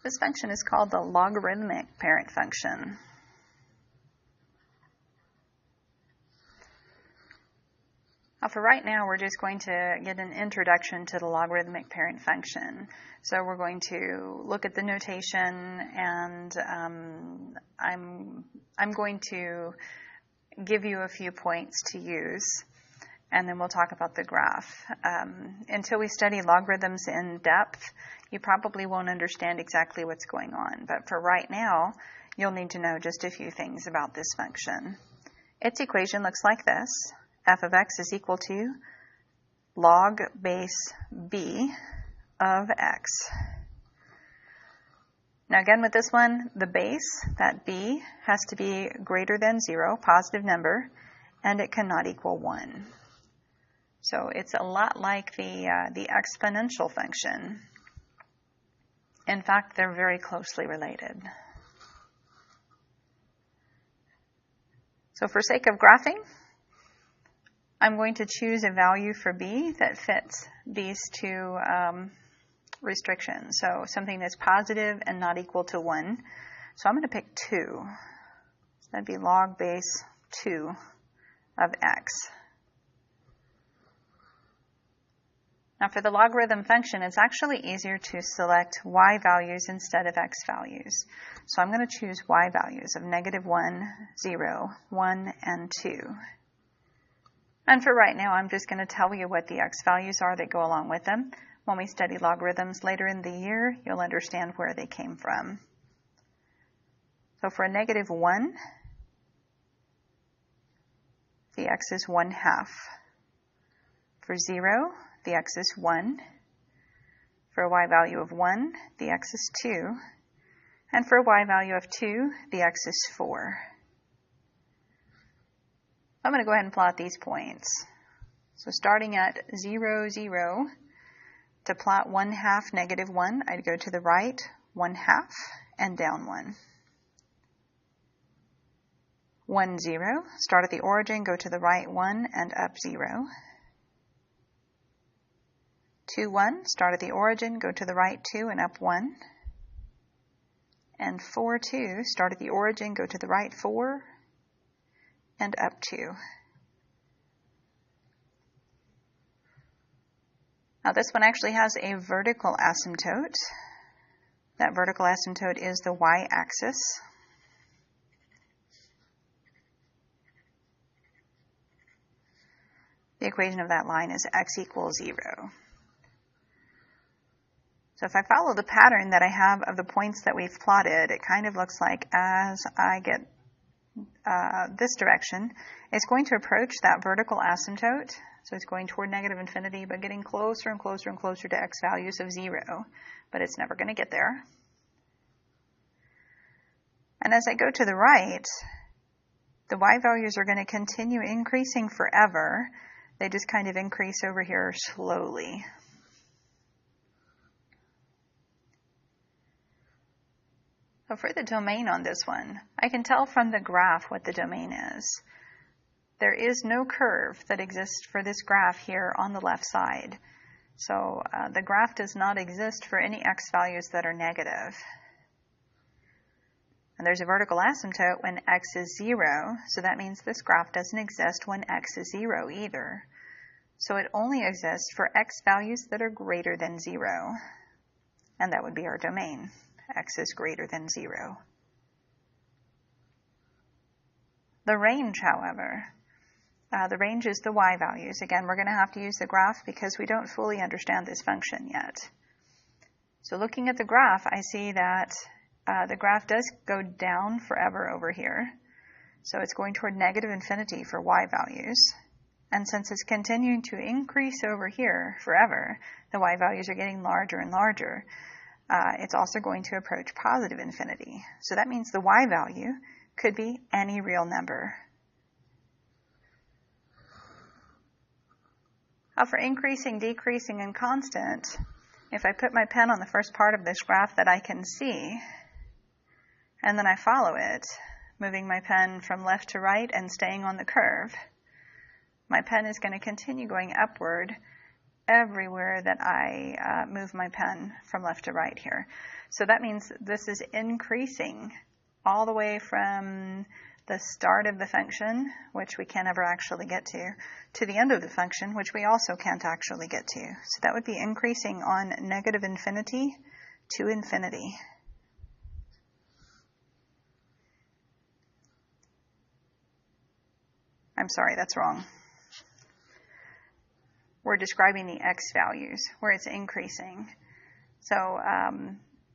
This function is called the logarithmic parent function. Now for right now, we're just going to get an introduction to the logarithmic parent function. So we're going to look at the notation, and I'm going to give you a few points to use, and then we'll talk about the graph. Until we study logarithms in depth, you probably won't understand exactly what's going on. But for right now, you'll need to know just a few things about this function. Its equation looks like this. F of x is equal to log base b of x. Now again with this one, the base, that b, has to be greater than 0, positive number, and it cannot equal 1. So it's a lot like the exponential function. In fact, they're very closely related. So for sake of graphing, I'm going to choose a value for b that fits these two restrictions. So something that's positive and not equal to 1. So I'm going to pick 2. So that'd be log base 2 of x. Now for the logarithm function, it's actually easier to select y values instead of x values. So I'm going to choose y values of -1, 0, 1, and 2. And for right now, I'm just going to tell you what the x values are that go along with them. When we study logarithms later in the year, you'll understand where they came from. So for a -1, the x is 1/2. For 0, the x is 1. For a y value of 1, the x is 2. And for a y value of 2, the x is 4. I'm going to go ahead and plot these points. So starting at 0, 0, to plot 1/2 -1, I'd go to the right 1/2 and down 1. 1, 0, start at the origin, go to the right 1 and up 0. 2, 1, start at the origin, go to the right 2 and up 1. And 4, 2, start at the origin, go to the right 4 and up 2. Now this one actually has a vertical asymptote. That vertical asymptote is the y-axis. The equation of that line is x equals 0. So if I follow the pattern that I have of the points that we've plotted, it kind of looks like as I get this direction, it's going to approach that vertical asymptote. So it's going toward -infinity, but getting closer and closer and closer to x values of 0. But it's never going to get there. And as I go to the right, the y values are going to continue increasing forever. They just kind of increase over here slowly. So for the domain on this one, I can tell from the graph what the domain is. There is no curve that exists for this graph here on the left side. So the graph does not exist for any x values that are negative. And there's a vertical asymptote when x is 0, so that means this graph doesn't exist when x is 0 either. So it only exists for x values that are greater than 0. And that would be our domain. X is greater than 0. The range, however, the range is the y values. Again, we're going to have to use the graph because we don't fully understand this function yet. So looking at the graph, I see that the graph does go down forever over here. So it's going toward -infinity for y values. And since it's continuing to increase over here forever, the y values are getting larger and larger. It's also going to approach positive infinity. So that means the y value could be any real number. Now for increasing, decreasing, and constant, if I put my pen on the first part of this graph that I can see, and then I follow it, moving my pen from left to right and staying on the curve, my pen is going to continue going upward everywhere that I move my pen from left to right here. So that means this is increasing all the way from the start of the function, which we can't ever actually get to the end of the function, which we also can't actually get to. So that would be increasing on negative infinity to infinity. I'm sorry, that's wrong. We're describing the x values where it's increasing. So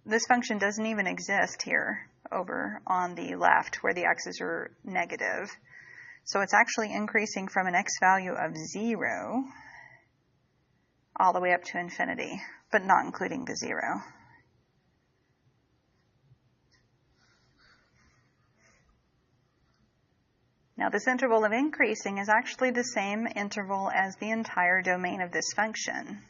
this function doesn't even exist here over on the left where the x's are negative. So it's actually increasing from an x value of 0 all the way up to infinity, but not including the 0. Now this interval of increasing is actually the same interval as the entire domain of this function.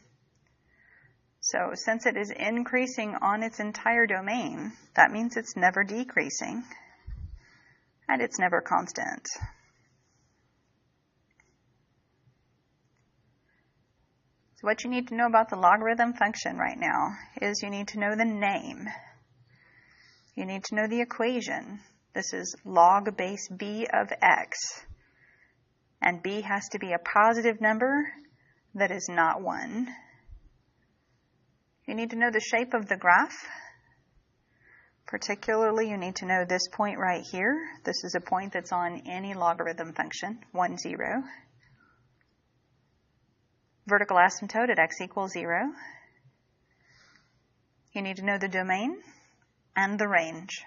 So since it is increasing on its entire domain, that means it's never decreasing, and it's never constant. So what you need to know about the logarithm function right now is you need to know the name. You need to know the equation. This is log base b of x, and b has to be a positive number that is not 1. You need to know the shape of the graph. Particularly, you need to know this point right here. This is a point that's on any logarithm function, 1, 0. Vertical asymptote at x equals 0. You need to know the domain and the range.